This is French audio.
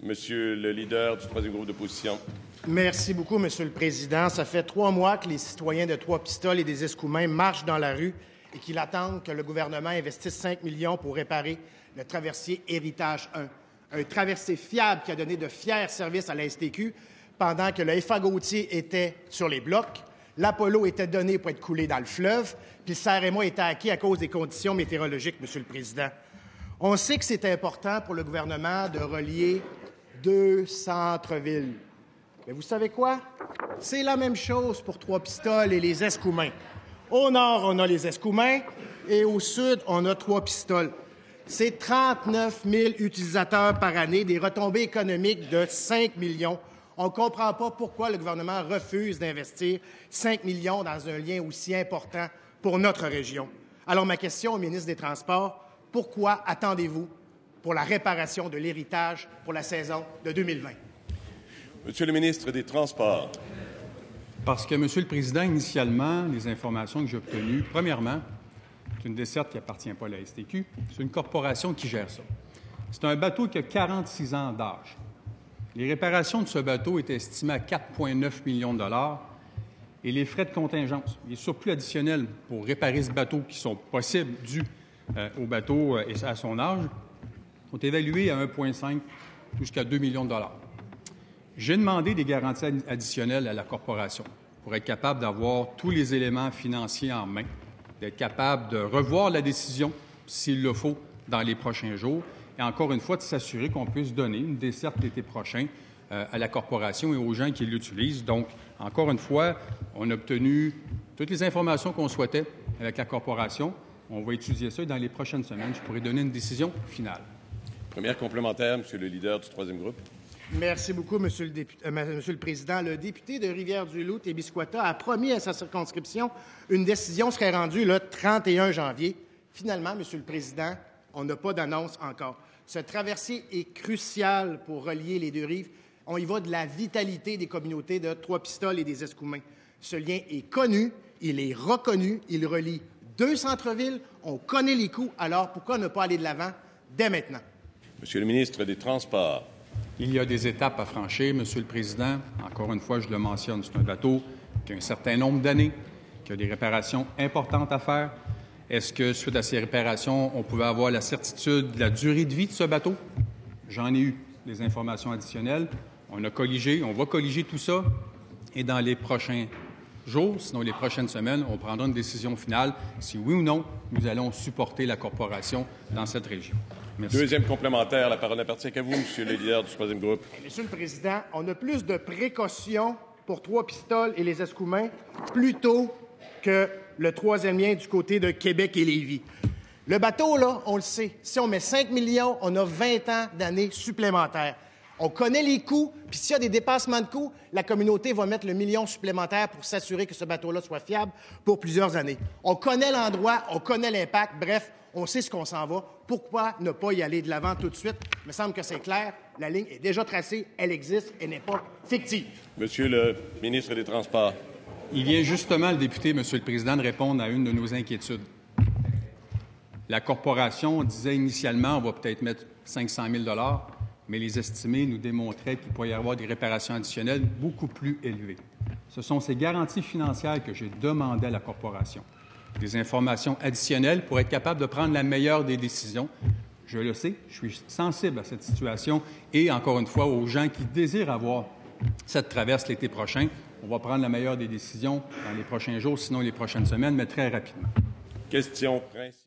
Monsieur le leader du troisième groupe d'opposition. Merci beaucoup, Monsieur le Président. Ça fait 3 mois que les citoyens de Trois-Pistoles et des Escoumins marchent dans la rue et qu'ils attendent que le gouvernement investisse 5 millions pour réparer le traversier Héritage 1. Un traversier fiable qui a donné de fiers services à la STQ pendant que le FA Gautier était sur les blocs, l'Apollo était donné pour être coulé dans le fleuve, puis le CRMA était acquis à cause des conditions météorologiques, Monsieur le Président. On sait que c'est important pour le gouvernement de relier 2 centres-villes. Mais vous savez quoi? C'est la même chose pour Trois-Pistoles et les Escoumins. Au nord, on a les Escoumins et au sud, on a Trois-Pistoles. C'est 39 000 utilisateurs par année, des retombées économiques de 5 millions. On ne comprend pas pourquoi le gouvernement refuse d'investir 5 millions dans un lien aussi important pour notre région. Alors, ma question au ministre des Transports, pourquoi attendez-vous pour la réparation de l'héritage pour la saison de 2020? Monsieur le ministre des Transports. Parce que, Monsieur le Président, initialement, les informations que j'ai obtenues, premièrement, c'est une desserte qui n'appartient pas à la STQ, c'est une corporation qui gère ça. C'est un bateau qui a 46 ans d'âge. Les réparations de ce bateau étaient estimées à 4,9 millions de dollars et les frais de contingence, les surplus additionnels pour réparer ce bateau qui sont possibles dus au bateau et à son âge, sont évalués à 1,5 jusqu'à 2 millions de dollars. J'ai demandé des garanties additionnelles à la corporation pour être capable d'avoir tous les éléments financiers en main, d'être capable de revoir la décision, s'il le faut, dans les prochains jours, et encore une fois, de s'assurer qu'on puisse donner une desserte l'été prochain à la corporation et aux gens qui l'utilisent. Donc, encore une fois, on a obtenu toutes les informations qu'on souhaitait avec la corporation. On va étudier ça et dans les prochaines semaines, je pourrai donner une décision finale. Première complémentaire, Monsieur le leader du troisième groupe. Merci beaucoup, Monsieur le Président. Le député de Rivière-du-Loup, Témiscouata, a promis à sa circonscription une décision serait rendue le 31 janvier. Finalement, Monsieur le Président, on n'a pas d'annonce encore. Ce traversier est crucial pour relier les deux rives. On y va de la vitalité des communautés de Trois-Pistoles et des Escoumins. Ce lien est connu, il est reconnu, il relie 2 centres-villes, on connaît les coûts, alors pourquoi ne pas aller de l'avant dès maintenant? Monsieur le ministre des Transports. Il y a des étapes à franchir, Monsieur le Président. Encore une fois, je le mentionne, c'est un bateau qui a un certain nombre d'années, qui a des réparations importantes à faire. Est-ce que, suite à ces réparations, on pouvait avoir la certitude de la durée de vie de ce bateau? J'en ai eu des informations additionnelles. On va colliger tout ça. Et dans les prochains jours, sinon les prochaines semaines, on prendra une décision finale si oui ou non nous allons supporter la corporation dans cette région. Merci. Deuxième complémentaire, la parole appartient à vous, Monsieur le leader du troisième groupe. Monsieur le Président, on a plus de précautions pour Trois-Pistoles et les Escoumins plutôt que le troisième lien du côté de Québec et Lévis. Le bateau, là, on le sait, si on met 5 millions, on a 20 ans d'années supplémentaires. On connaît les coûts, puis s'il y a des dépassements de coûts, la communauté va mettre le million supplémentaire pour s'assurer que ce bateau-là soit fiable pour plusieurs années. On connaît l'endroit, on connaît l'impact, bref, on sait ce qu'on s'en va. Pourquoi ne pas y aller de l'avant tout de suite? Il me semble que c'est clair, la ligne est déjà tracée, elle existe, elle n'est pas fictive. Monsieur le ministre des Transports. Il vient justement, le député, Monsieur le Président, de répondre à une de nos inquiétudes. La corporation disait initialement, on va peut-être mettre 500 000 $, mais les estimés nous démontraient qu'il pourrait y avoir des réparations additionnelles beaucoup plus élevées. Ce sont ces garanties financières que j'ai demandées à la corporation. Des informations additionnelles pour être capable de prendre la meilleure des décisions. Je le sais, je suis sensible à cette situation et, encore une fois, aux gens qui désirent avoir cette traverse l'été prochain. On va prendre la meilleure des décisions dans les prochains jours, sinon les prochaines semaines, mais très rapidement. Question principale.